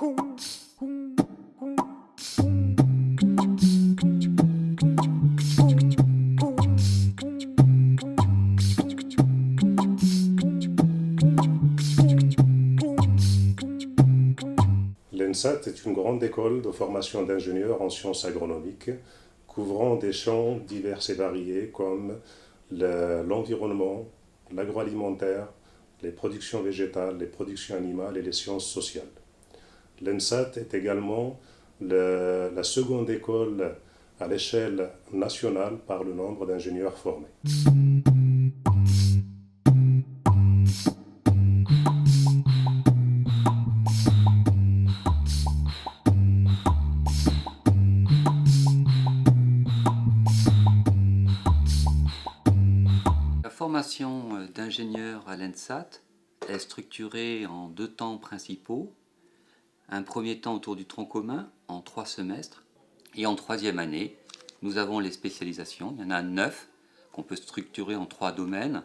L'ENSAT est une grande école de formation d'ingénieurs en sciences agronomiques, couvrant des champs divers et variés comme l'environnement, l'agroalimentaire, les productions végétales, les productions animales et les sciences sociales. L'ENSAT est également la seconde école à l'échelle nationale par le nombre d'ingénieurs formés. La formation d'ingénieur à l'ENSAT est structurée en 2 temps principaux. Un premier temps autour du tronc commun en 3 semestres. Et en 3e année, nous avons les spécialisations. Il y en a 9 qu'on peut structurer en 3 domaines.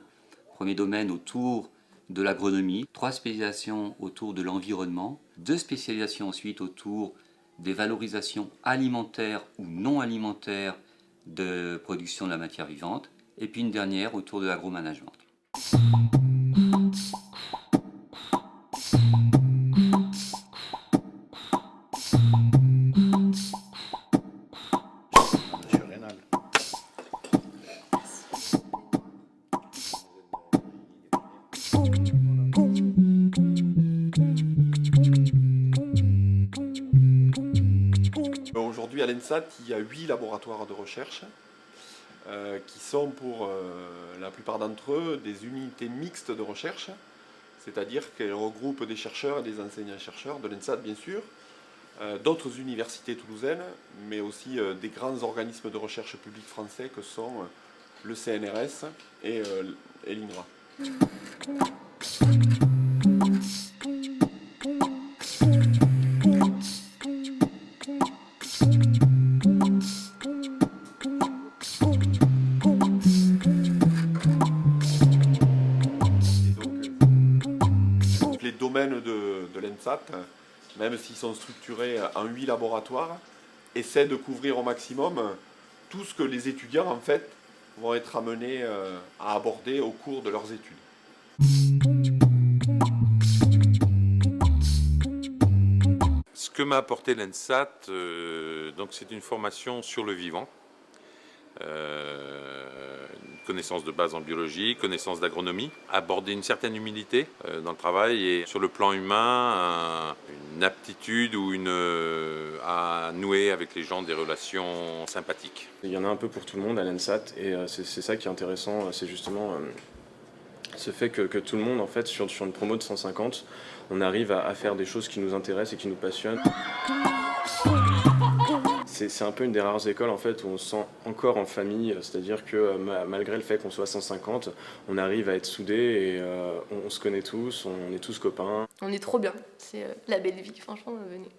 Premier domaine autour de l'agronomie, 3 spécialisations autour de l'environnement, 2 spécialisations ensuite autour des valorisations alimentaires ou non alimentaires de production de la matière vivante, et puis une dernière autour de l'agromanagement. Aujourd'hui à l'ENSAT, il y a 8 laboratoires de recherche qui sont pour la plupart d'entre eux des unités mixtes de recherche, c'est-à-dire qu'elles regroupent des chercheurs et des enseignants-chercheurs de l'ENSAT bien sûr, d'autres universités toulousaines, mais aussi des grands organismes de recherche publics français que sont le CNRS et l'INRA. Les domaines de l'ENSAT, même s'ils sont structurés en 8 laboratoires, essaient de couvrir au maximum tout ce que les étudiants en fait vont être amenés à aborder au cours de leurs études. Ce que m'a apporté l'ENSAT, donc c'est une formation sur le vivant. Connaissance de base en biologie, connaissance d'agronomie, aborder une certaine humilité dans le travail et sur le plan humain, une aptitude ou à nouer avec les gens des relations sympathiques. Il y en a un peu pour tout le monde à l'ENSAT et c'est ça qui est intéressant, c'est justement ce fait que tout le monde, en fait, sur une promo de 150, on arrive à faire des choses qui nous intéressent et qui nous passionnent. C'est un peu une des rares écoles en fait où on se sent encore en famille, c'est-à-dire que malgré le fait qu'on soit 150, on arrive à être soudés et on se connaît tous, on est tous copains. On est trop bien, c'est la belle vie, franchement, venez.